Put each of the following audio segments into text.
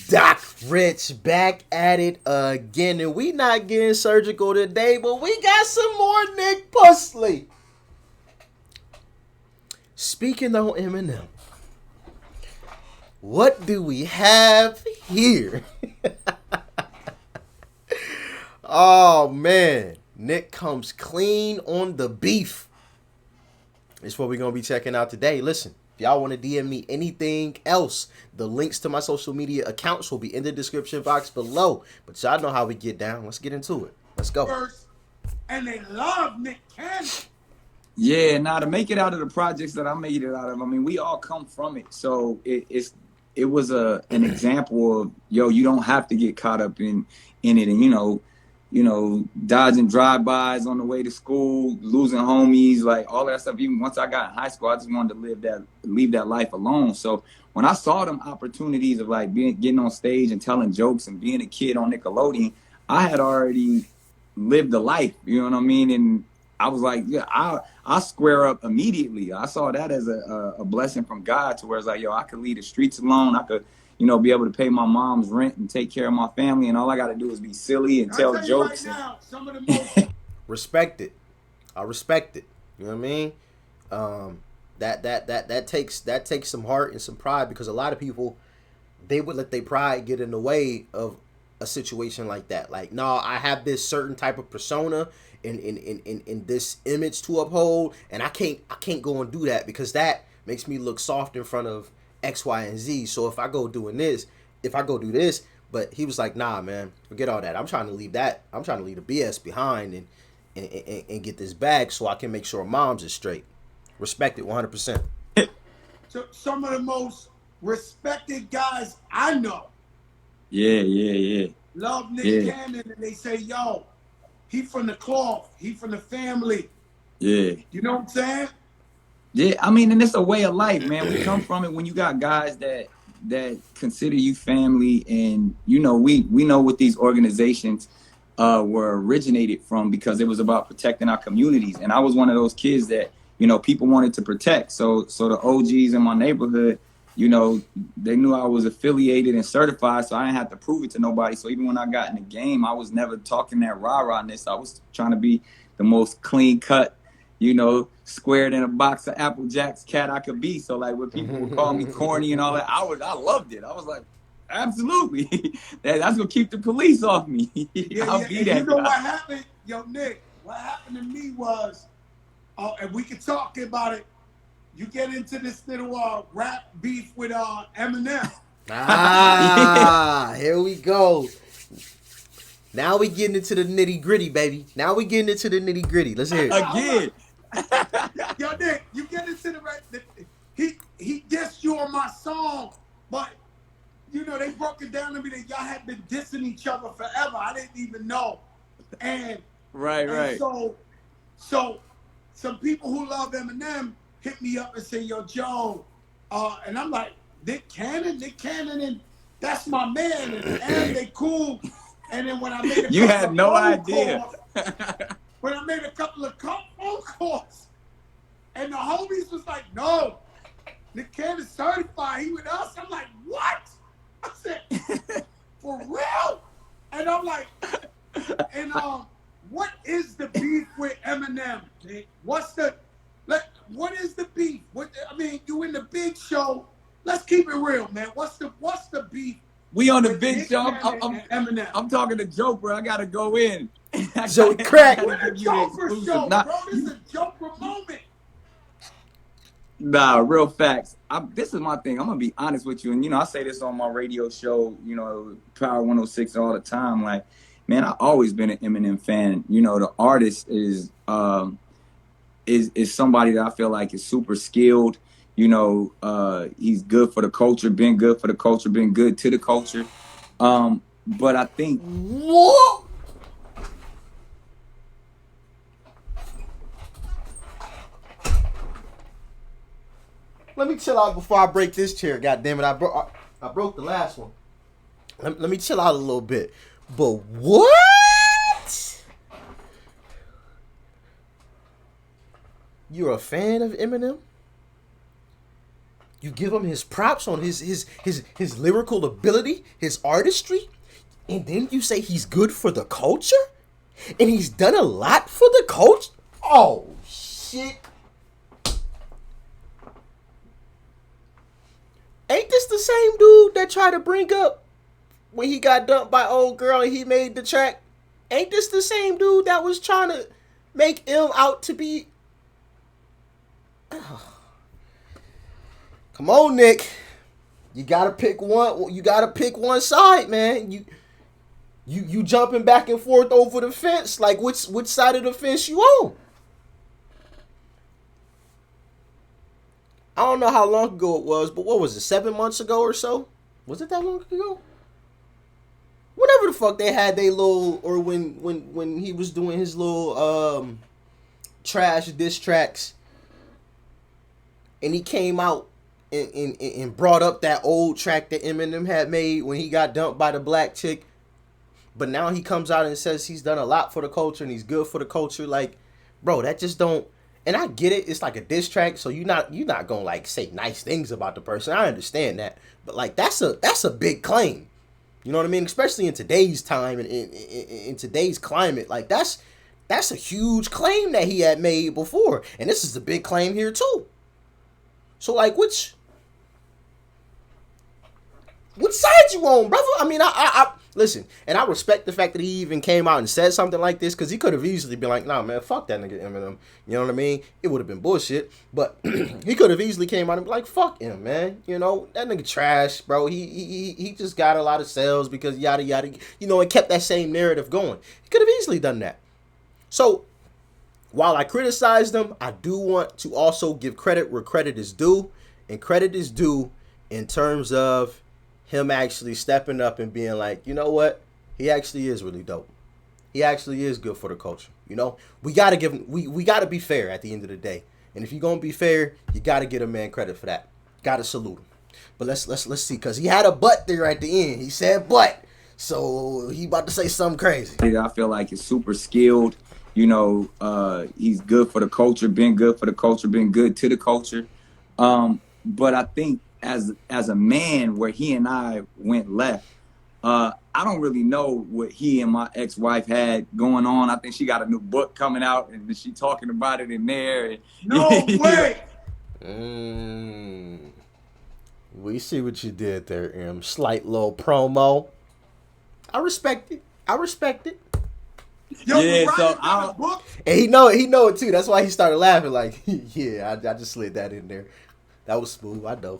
Doc Rich back at it again, and we not getting surgical today, but we got some more Nick Pussley. Speaking of Eminem, what do we have here? Oh man, Nick comes clean on the beef. It's what we're gonna be checking out today. Listen, if y'all want to DM me anything else, the links to my social media accounts will be in the description box below. But y'all know how we get down. Let's get into it. Let's go. First, and they love Nick Cannon. Yeah, now to make it out of the projects that I made it out of, I mean, we all come from it. So it was an example of, yo, you don't have to get caught up in it, and dodging drive-bys on the way to school, losing homies, like all that stuff. Even once I got in high school, I just wanted to leave that life alone. So when I saw them opportunities of like getting on stage and telling jokes and being a kid on Nickelodeon, I had already lived the life, you know what I mean? And I was like, yeah, I square up immediately. I saw that as a blessing from God, to where it's like, yo, I could leave the streets alone. I could, be able to pay my mom's rent and take care of my family, and all I got to do is be silly and tell jokes. Right now, some of the most respect it. I respect it. You know what I mean? That takes some heart and some pride, because a lot of people, they would let their pride get in the way of a situation like that. Like, no, I have this certain type of persona in this image to uphold, and I can't go and do that because that makes me look soft in front of X, Y, and Z. So if I go do this, but he was like, nah, man, forget all that. I'm trying to leave the BS behind and get this bag so I can make sure mom's is straight. Respect it 100%. So some of the most respected guys I know. Yeah. Love Nick Cannon, and they say, yo, he from the cloth, he from the family. Yeah. You know what I'm saying? Yeah, I mean, and it's a way of life, man. We come from it. When you got guys that consider you family, and we know what these organizations were originated from, because it was about protecting our communities. And I was one of those kids that people wanted to protect. So the OGs in my neighborhood, they knew I was affiliated and certified, so I didn't have to prove it to nobody. So even when I got in the game, I was never talking that rah-rahness. I was trying to be the most clean cut, squared in a box of Apple Jacks cat I could be. So like when people would call me corny and all that, I loved it. I was like, absolutely. That's gonna keep the police off me. I'll be that. You know what happened? Yo, Nick, what happened to me was, and we can talk about it, you get into this little rap beef with Eminem. Here we go. Now we getting into the nitty gritty, baby. Let's hear it. Again. Yo, Nick, you get into he dissed you on my song, but they broke it down to me that y'all had been dissing each other forever. I didn't even know. And right. So some people who love Eminem hit me up and say, yo, Joe, and I'm like, Nick Cannon, and that's my man, and they cool. And then when I made you had no idea. When I made a couple of phone calls, and the homies was like, no, Nick Cannon's certified. He with us. I'm like, what? I said, for real? And I'm like, and what is the beef with Eminem? What is the beef? You in the big show? Let's keep it real, man. What's the beef? We on the big show. I'm talking to Joe, bro. I gotta go in. So crack. We're a Joker show, bro. This is a Joker moment. Nah, real facts. This is my thing. I'm gonna be honest with you, and I say this on my radio show, Power 106 all the time. Like, man, I've always been an Eminem fan. The artist is somebody that I feel like is super skilled. He's good for the culture, been good for the culture, been good to the culture. But I think what? Let me chill out before I break this chair. God damn it! I broke the last one. Let me chill out a little bit. But what? You're a fan of Eminem? You give him his props on his lyrical ability, his artistry, and then you say he's good for the culture? And he's done a lot for the culture? Oh, shit. Ain't this the same dude that tried to bring up when he got dumped by old girl and he made the track? Ain't this the same dude that was trying to make him out to be... Come on, Nick. You gotta pick one. You gotta pick one side, man. You jumping back and forth over the fence. Like which side of the fence you on? I don't know how long ago it was, but what was it? 7 months ago or so? Was it that long ago? Whenever the fuck they had they little, or when he was doing his little trash diss tracks, and he came out and brought up that old track that Eminem had made when he got dumped by the black chick. But now he comes out and says he's done a lot for the culture and he's good for the culture. Like, bro, that just don't. And I get it. It's like a diss track, so you're not gonna like say nice things about the person. I understand that, but like that's a big claim. You know what I mean? Especially in today's time and in today's climate, like that's a huge claim that he had made before, and this is a big claim here too. So like, which side you on, brother? I mean, I listen, and I respect the fact that he even came out and said something like this, because he could have easily been like, nah, man, fuck that nigga Eminem. You know what I mean? It would have been bullshit, but he could have easily came out and be like, fuck him, man. You know, that nigga trash, bro. He just got a lot of sales because yada yada. You know, and kept that same narrative going. He could have easily done that. So, while I criticize them, I do want to also give credit where credit is due, and credit is due in terms of him actually stepping up and being like, you know what? He actually is really dope. He actually is good for the culture. You know, we gotta give him, we gotta be fair at the end of the day. And if you're gonna be fair, you gotta give a man credit for that. Gotta salute him. But let's see, cause he had a but there at the end. He said but, so he about to say something crazy. I feel like he's super skilled. You know, he's good for the culture, been good for the culture, been good to the culture. But I think as a man, where he and I went left, I don't really know what he and my ex-wife had going on. I think she got a new book coming out, and she talking about it in there. And, no way. We see what you did there, Em. Slight little promo. I respect it. Yo, yeah, Mariah so got a book. And he know it too. That's why he started laughing. Like, yeah, I just slid that in there. That was smooth. I know.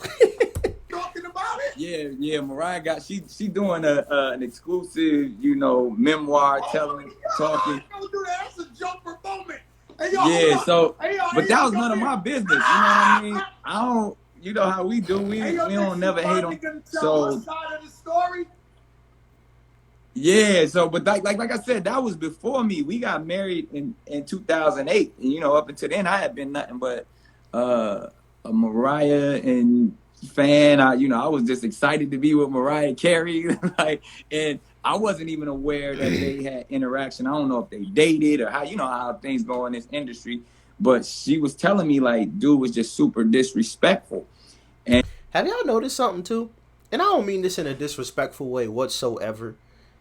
Talking about it. Yeah. Mariah got she doing an exclusive, you know, memoir, talking. Don't do that. That's a jumper moment. Hey, yo, Yeah, so hey, yo, but that was none of my business. You know what I mean? I don't. You know how we do. We don't never hate them. So side of the story. yeah. So but like I said, that was before me. We got married in 2008, and you know, up until then, I had been nothing but a Mariah and fan. I was just excited to be with Mariah Carey, like, and I wasn't even aware that they had interaction. I don't know if they dated or how things go in this industry, but she was telling me like, dude was just super disrespectful. And have y'all noticed something too? And I don't mean this in a disrespectful way whatsoever,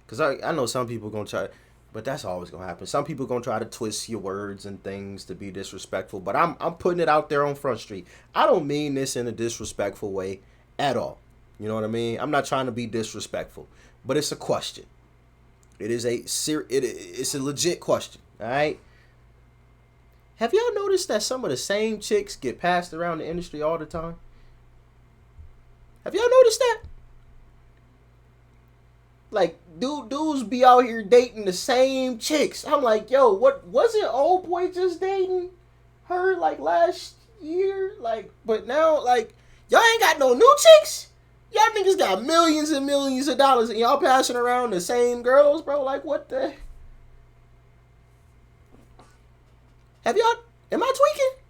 because I know some people gonna try. But that's always gonna happen. Some people gonna try to twist your words and things to be disrespectful. But I'm putting it out there on Front Street. I don't mean this in a disrespectful way at all. You know what I mean? I'm not trying to be disrespectful. But it's a question. It is it's a legit question. All right. Have y'all noticed that some of the same chicks get passed around the industry all the time? Have y'all noticed that? Like, dudes be out here dating the same chicks. I'm like, yo, what wasn't old boy just dating her like last year? Like, but now, like, y'all ain't got no new chicks. Y'all niggas got millions and millions of dollars and y'all passing around the same girls, bro. Like, what the? Have y'all? Am I tweaking?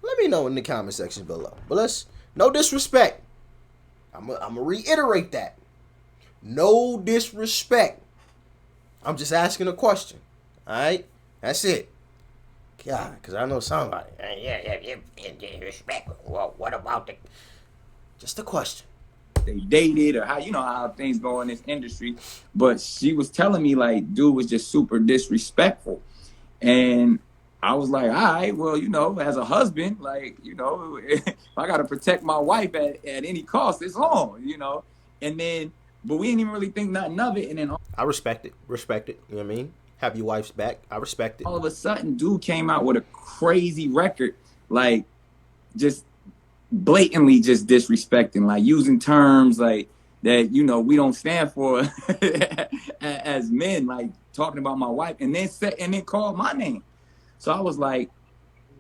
Let me know in the comment section below. But no disrespect. I'm gonna reiterate that. No disrespect. I'm just asking a question. Alright? That's it. God, because I know somebody. Yeah, disrespect. Well, what about the... Just a question. They dated or how, you know, how things go in this industry. But she was telling me like, dude was just super disrespectful. And I was like, all right, well, you know, as a husband, like, you know, if I got to protect my wife at any cost, it's on, you know. And then, but we didn't even really think nothing of it. And then I respect it. Respect it. You know what I mean? Have your wife's back. I respect it. all of a sudden, dude came out with a crazy record, like just blatantly just disrespecting, like using terms like that, you know, we don't stand for as men, like talking about my wife, and then called my name. So I was like,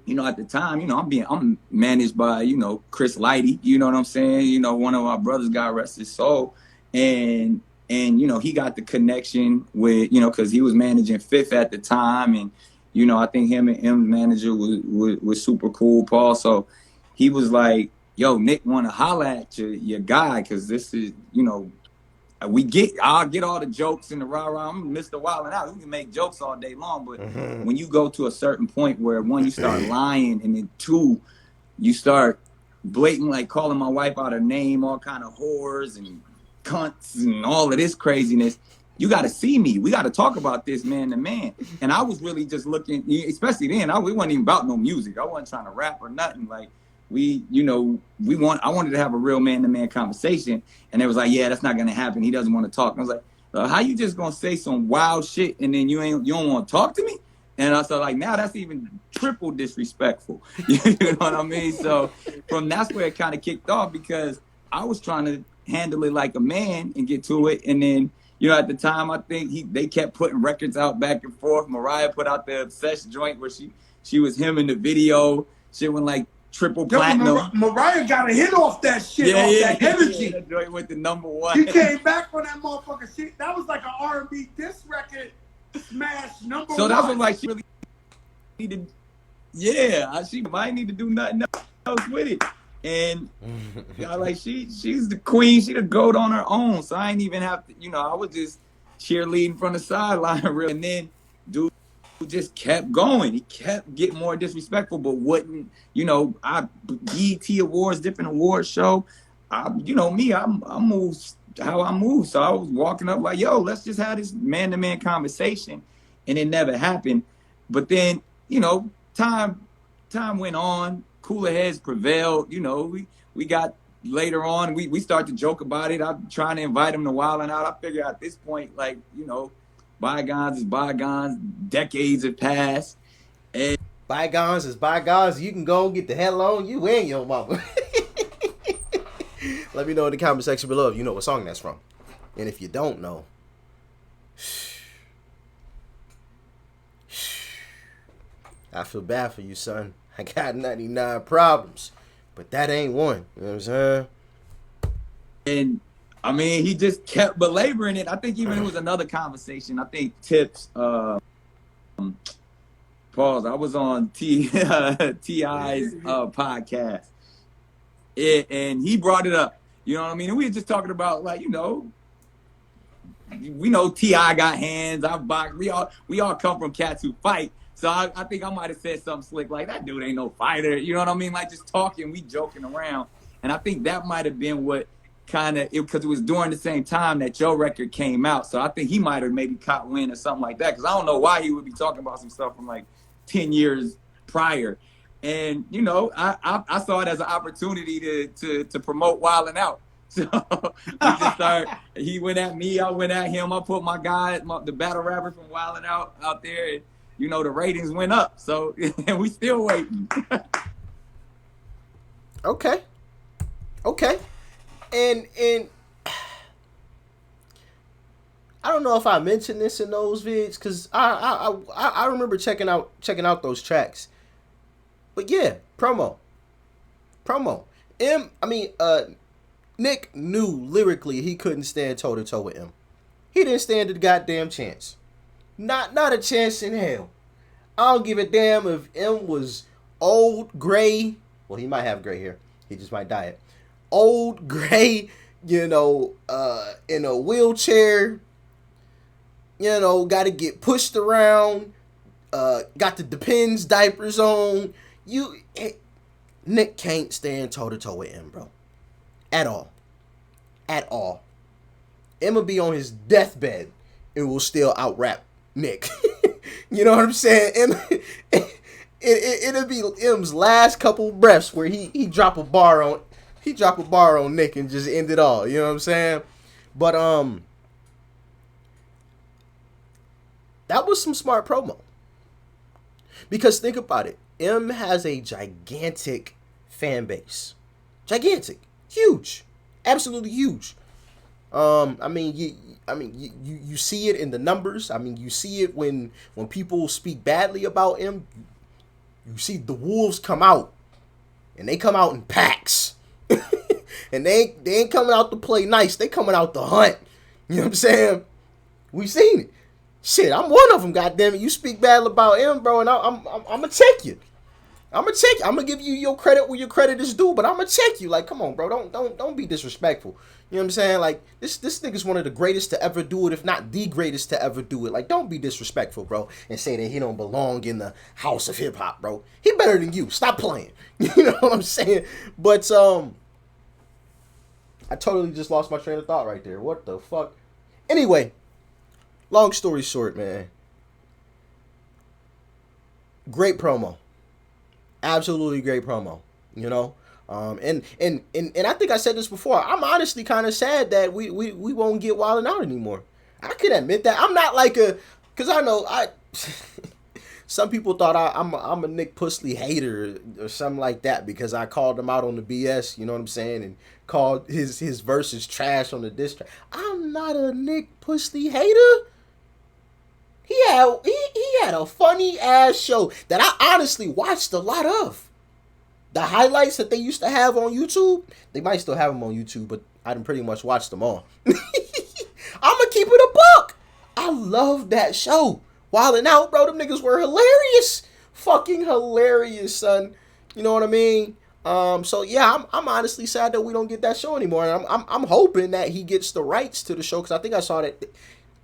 you know, at the time, you know, I'm managed by, you know, Chris Lighty, you know what I'm saying? You know, one of our brothers, God rest his soul. And you know, he got the connection with, you know, because he was managing Fifth at the time. And, you know, I think him and M's manager was super cool, Paul. So he was like, yo, Nick want to holler at your guy, because this is, you know, I'll get all the jokes and the rah-rah. I'm Mr. Wildin' Out. We can make jokes all day long, but when you go to a certain point where, one, you start lying, and then two, you start blatant, like calling my wife out her name, all kind of whores and cunts and all of this craziness, you got to see me. We got to talk about this man to man. And I was really just looking, especially then, we wasn't even about no music. I wasn't trying to rap or nothing. Like, I wanted to have a real man-to-man conversation, and it was like, yeah, that's not gonna happen. He doesn't want to talk. And I was like, how you just gonna say some wild shit and then you don't want to talk to me? And I was like, now that's even triple disrespectful. You know what I mean? So that's where it kind of kicked off, because I was trying to handle it like a man and get to it, and then, you know, at the time, I think they kept putting records out back and forth. Mariah put out the Obsessed joint where she was him in the video. Shit went like triple platinum. Mariah got a hit off that shit, that energy. Yeah, that joint went to #1. She came back on that motherfucker shit. That was like an R&B diss record smash #1. So that was like, she really needed, she might need to do nothing else with it. And you know, like she's the queen, she the GOAT on her own. So I ain't even have to, you know, I was just cheerleading from the sideline, really. And then dude just kept going. He kept getting more disrespectful, but wouldn't, you know, BET Awards, different awards show. You know me, I move how I move. So I was walking up like, yo, let's just have this man-to-man conversation. And it never happened. But then, you know, time went on, cooler heads prevailed. You know, we got later on, we start to joke about it. I'm trying to invite him to Wildin' Out. I figure at this point, like, you know, bygones is bygones. Decades have passed. And bygones is bygones. You can go and get the hell on you and your mama. Let me know in the comment section below if you know what song that's from. And if you don't know, I feel bad for you, son. I got 99 problems, but that ain't one. You know what I'm saying? And I mean, he just kept belaboring it. I think even it was another conversation. I think Tips, pause. I was on T.I.'s podcast, and he brought it up. You know what I mean? And we were just talking about, like, you know, we know T.I. got hands. I've boxed. We all come from cats who fight. So I think I might have said something slick like, that dude ain't no fighter. You know what I mean? Like, just talking, we joking around. And I think that might have been what kind of, because it was during the same time that your record came out. So I think he might have maybe caught wind or something like that. Because I don't know why he would be talking about some stuff from like 10 years prior. And, you know, I saw it as an opportunity to promote Wildin' Out. So we just started, he went at me, I went at him. I put my guy, the battle rapper from Wildin' out there. And, you know, the ratings went up. So, and we still waiting. Okay. And I don't know if I mentioned this in those vids, because I remember checking out those tracks. But yeah, promo. Nick knew lyrically he couldn't stand toe to toe with him. He didn't stand a goddamn chance. Not a chance in hell. I don't give a damn if M was old, gray. Well, he might have gray hair. He just might dye it. Old, gray, you know, in a wheelchair. You know, got to get pushed around. Got the Depends diapers on. Nick can't stand toe to toe with him, bro. At all. At all. Emma be on his deathbed and will still out rap Nick. You know what I'm saying? It'll be M's last couple breaths where he drop a bar on Nick and just end it all. You know what I'm saying? But that was some smart promo. Because think about it. M has a gigantic fan base. Huge. Absolutely huge. I mean, you see it in the numbers. I mean, you see it when people speak badly about him. You see the wolves come out, and they come out in packs, and they ain't coming out to play nice. They coming out to hunt. You know what I'm saying? We seen it. Shit, I'm one of them. Goddamn it, you speak bad about him, bro, and I'm gonna check you. I'm gonna give you your credit where your credit is due, but I'm gonna check you. Like, come on, bro, don't be disrespectful. You know what I'm saying? Like, this nigga's one of the greatest to ever do it, if not the greatest to ever do it. Like, don't be disrespectful, bro, and say that he don't belong in the house of hip hop, bro. He better than you. Stop playing. You know what I'm saying? But I totally just lost my train of thought right there. What the fuck? Anyway, long story short, man. Great promo. Absolutely great promo, you know. And I think I said this before. I'm honestly kind of sad that we won't get Wild 'N Out anymore. I can admit that. I'm not like because I know some people thought I'm a Nick Pussley hater or something like that because I called him out on the BS, you know what I'm saying, and called his verses trash on the diss track. I'm not a Nick Pussley hater. He had a funny ass show that I honestly watched a lot of. The highlights that they used to have on YouTube, they might still have them on YouTube, but I done pretty much watched them all. I'ma keep it a buck. I love that show. Wild 'N Out, bro, them niggas were hilarious. Fucking hilarious, son. You know what I mean? So yeah, I'm honestly sad that we don't get that show anymore. And I'm hoping that he gets the rights to the show, because I think I saw that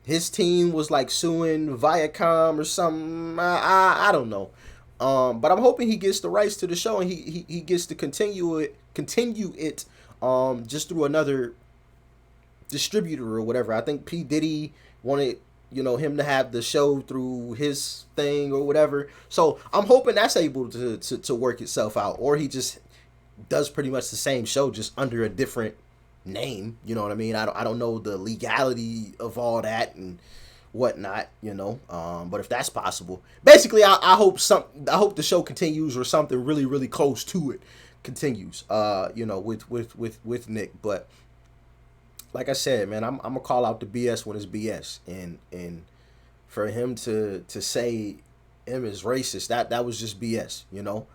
his team was like suing Viacom or something. I don't know. But I'm hoping he gets the rights to the show and he gets to continue it just through another distributor or whatever. I think P. Diddy wanted, you know, him to have the show through his thing or whatever. So I'm hoping that's able to work itself out, or he just does pretty much the same show just under a different name. You know what I mean? I don't know the legality of all that and whatnot, you know. But if that's possible, basically, I hope the show continues, or something really, really close to it continues. You know, with Nick. But like I said, man, I'm gonna call out the BS when it's BS, and for him to say him is racist, that was just BS. You know.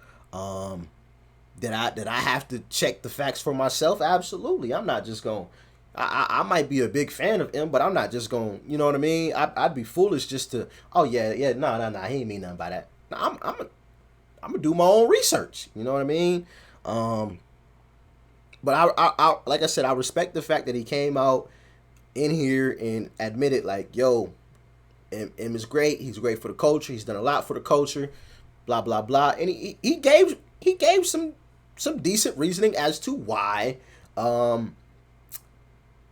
Did I have to check the facts for myself? Absolutely. I'm not just going. I might be a big fan of him, but I'm not just going. You know what I mean? I'd be foolish just to. Oh yeah, no. He ain't mean nothing by that. No, I'm gonna do my own research. You know what I mean? But I like I said, I respect the fact that he came out in here and admitted, like, yo, M is great. He's great for the culture. He's done a lot for the culture. Blah blah blah. And he gave some decent reasoning as to why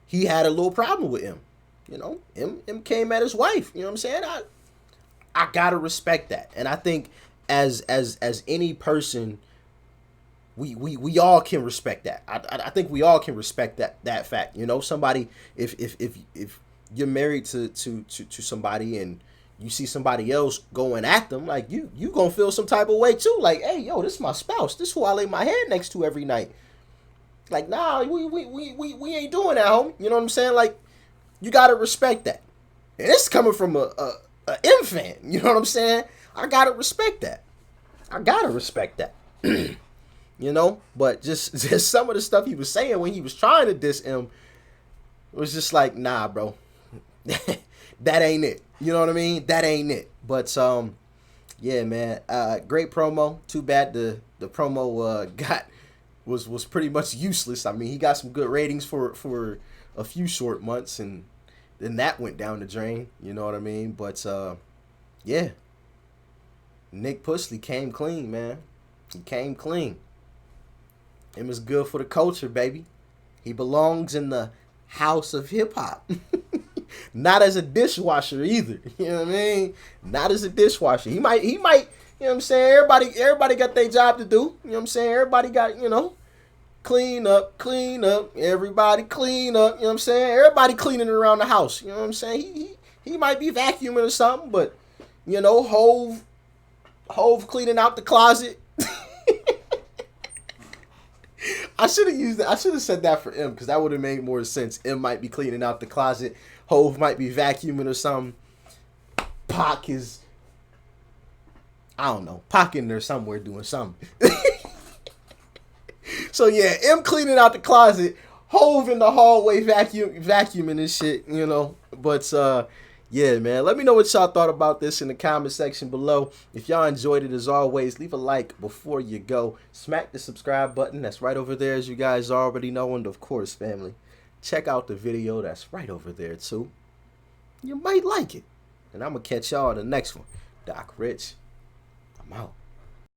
he had a little problem with him. You know, him came at his wife. You know what I'm saying? I gotta respect that. And I think as any person, we all can respect that. I think we all can respect that fact. You know, somebody, if you're married to somebody and you see somebody else going at them, like, you gonna feel some type of way too. Like, hey, yo, this is my spouse. This is who I lay my head next to every night. Like, nah, we ain't doing that, homie. You know what I'm saying? Like, you gotta respect that. And it's coming from a M fan. You know what I'm saying? I gotta respect that. You know? But just some of the stuff he was saying when he was trying to diss M was just like, nah, bro. That ain't it. You know what I mean? That ain't it. But yeah, man. Great promo. Too bad the promo was pretty much useless. I mean, he got some good ratings for a few short months, and then that went down the drain. You know what I mean? But yeah. Nick Pussley came clean, man. He came clean. It was good for the culture, baby. He belongs in the house of hip hop. Not as a dishwasher either. You know what I mean? Not as a dishwasher. He might, you know what I'm saying? Everybody got their job to do. You know what I'm saying? Everybody got, clean up. Everybody clean up. You know what I'm saying? Everybody cleaning around the house. You know what I'm saying? He might be vacuuming or something, but, Hove cleaning out the closet. I should have said that for M, because that would have made more sense. M might be cleaning out the closet. Hove might be vacuuming or something. Pac is, I don't know, Pac in there somewhere doing something. So yeah, M cleaning out the closet. Hove in the hallway vacuuming and shit, But yeah, man. Let me know what y'all thought about this in the comment section below. If y'all enjoyed it, as always, leave a like before you go. Smack the subscribe button. That's right over there, as you guys already know. And of course, family, check out the video that's right over there, too. You might like it. And I'm going to catch y'all in the next one. Doc Rich, I'm out.